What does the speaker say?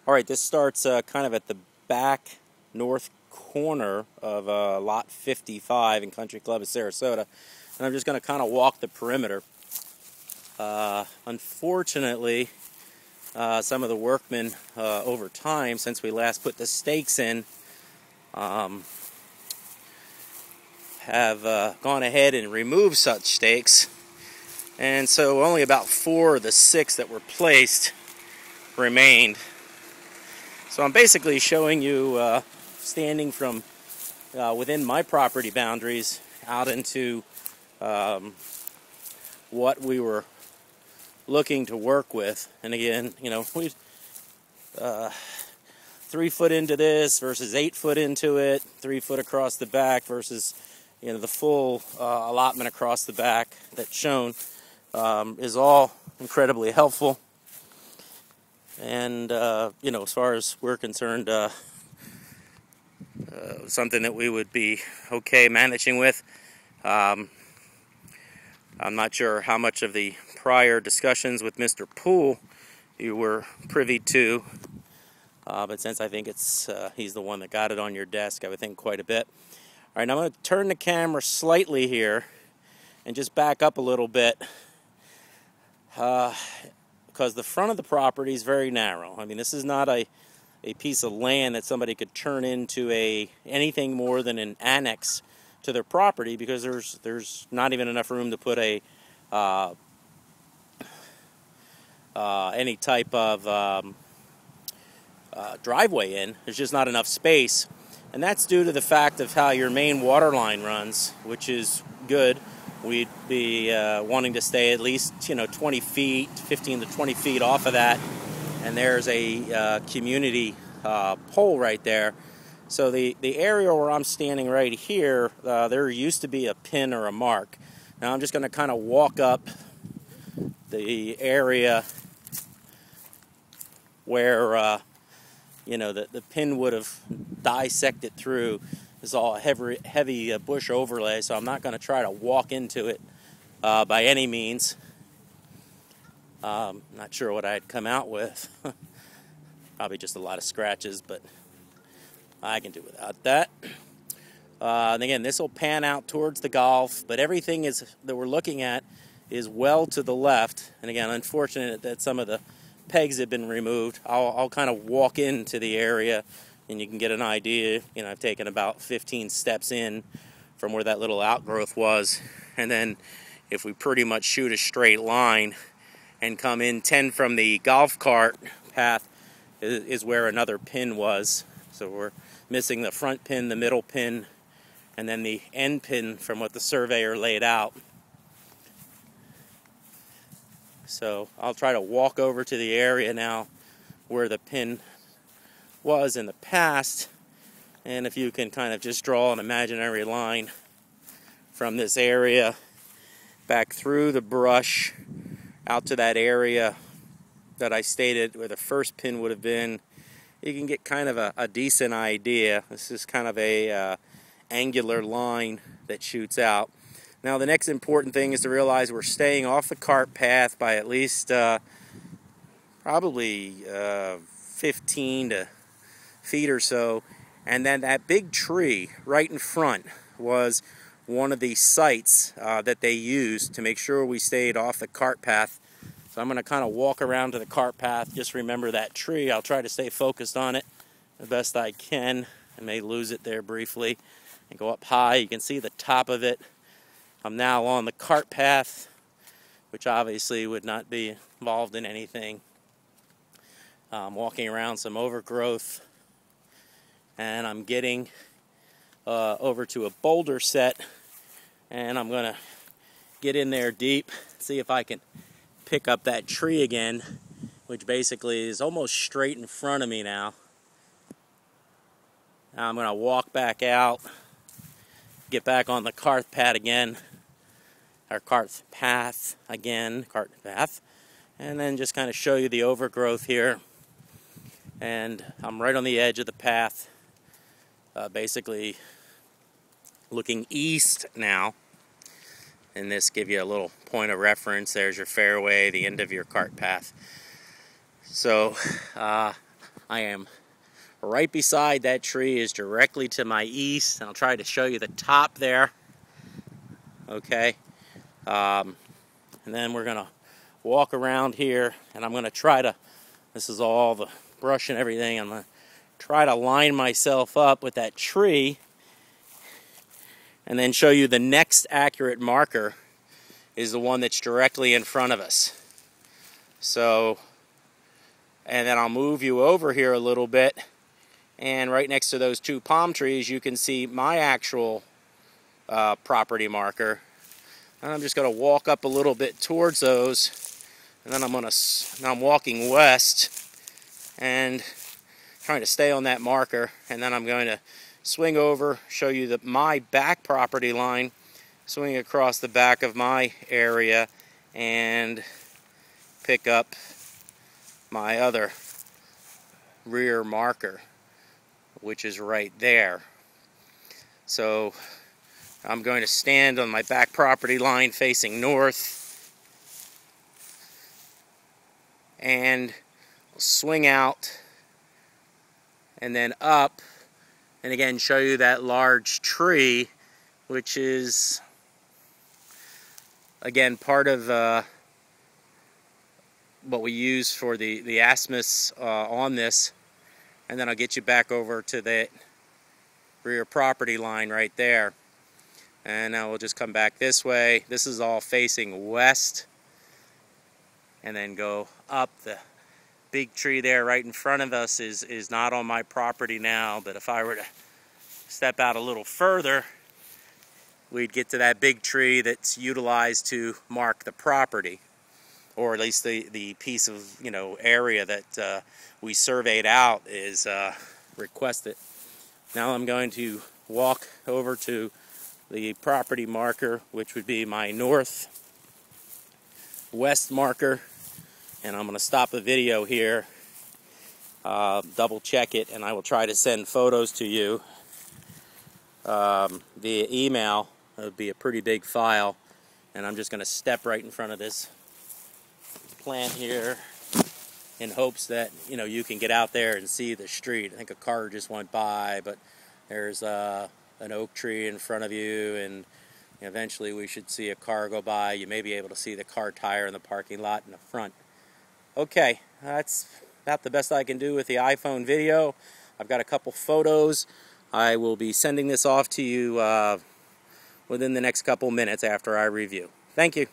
Alright, this starts kind of at the back north corner of lot 55 in Country Club of Sarasota, and I'm just going to kind of walk the perimeter. Unfortunately, some of the workmen over time, since we last put the stakes in, have gone ahead and removed such stakes, and so only about 4 of the 6 that were placed remained. So I'm basically showing you standing from within my property boundaries out into what we were looking to work with. And again, you know, we 3 foot into this versus 8 foot into it, 3 foot across the back versus, you know, the full allotment across the back that's shown is all incredibly helpful. And you know, as far as we're concerned, something that we would be okay managing with. I'm not sure how much of the prior discussions with Mr. Poole you were privy to, but since I think it's he's the one that got it on your desk, I would think quite a bit. All right, now I'm going to turn the camera slightly here and just back up a little bit, because the front of the property is very narrow. I mean, this is not a piece of land that somebody could turn into anything more than an annex to their property, because there's not even enough room to put a any type of driveway in. There's just not enough space, and that's due to the fact of how your main water line runs, which is good. We'd be wanting to stay at least, you know, 20 feet, 15 to 20 feet off of that, and there's a community pole right there. So the area where I'm standing right here, there used to be a pin or a mark. Now I'm just going to kind of walk up the area where you know, the pin would have dissected through. This is all a heavy bush overlay, so I'm not going to try to walk into it by any means. Not sure what I'd come out with. Probably just a lot of scratches, but I can do without that. And again, this will pan out towards the golf, but everything that we're looking at is well to the left. And again, unfortunate that some of the pegs have been removed. I'll kind of walk into the area, and you can get an idea. You know, I've taken about 15 steps in from where that little outgrowth was, and then if we pretty much shoot a straight line and come in 10 from the golf cart path is where another pin was. So we're missing the front pin, the middle pin, and then the end pin from what the surveyor laid out. So I'll try to walk over to the area now where the pin was in the past, and if you can kind of just draw an imaginary line from this area back through the brush out to that area that I stated where the first pin would have been, you can get kind of a decent idea. This is kind of a angular line that shoots out. Now the next important thing is to realize we're staying off the cart path by at least probably 15 feet or so, and then that big tree right in front was one of the sites that they used to make sure we stayed off the cart path. So I'm going to kind of walk around to the cart path. Just remember that tree. I'll try to stay focused on it the best I can. I may lose it there briefly and go up high. You can see the top of it. I'm now on the cart path, which obviously would not be involved in anything. I'm walking around some overgrowth, and I'm getting over to a boulder set, and I'm going to get in there deep, see if I can pick up that tree again, which basically is almost straight in front of me now. Now I'm going to walk back out, get back on the cart path again, and then just kind of show you the overgrowth here. And I'm right on the edge of the path, basically looking east now. And this give you a little point of reference. There's your fairway, the end of your cart path. So I'm I am right beside that tree, is directly to my east, and I'll try to show you the top there. Okay, and then we're gonna walk around here, and I'm gonna try to, this is all the brush and everything, I'm gonna try to line myself up with that tree, and then show you the next accurate marker is the one that's directly in front of us. So, and then I'll move you over here a little bit, and right next to those two palm trees you can see my actual property marker. And I'm just going to walk up a little bit towards those, and then I'm walking west and trying to stay on that marker, and then I'm going to swing over, show you my back property line, swing across the back of my area, and pick up my other rear marker, which is right there. So I'm going to stand on my back property line facing north and swing out and then up, and again show you that large tree, which is again part of what we use for the azimuths on this, and then I'll get you back over to that rear property line right there. And now we'll just come back this way. This is all facing west, and then go up. The big tree there right in front of us is not on my property now, but if I were to step out a little further, we'd get to that big tree that's utilized to mark the property, or at least the piece of area that we surveyed out is requested. Now I'm going to walk over to the property marker, which would be my northwest marker, and I'm going to stop the video here, double check it, and I will try to send photos to you via email. It would be a pretty big file, and I'm just going to step right in front of this plant here in hopes that you can get out there and see the street. I think a car just went by, but there's an oak tree in front of you, and eventually we should see a car go by. You may be able to see the car tire in the parking lot in the front. Okay, that's about the best I can do with the iPhone video. I've got a couple photos. I will be sending this off to you within the next couple minutes after I review. Thank you.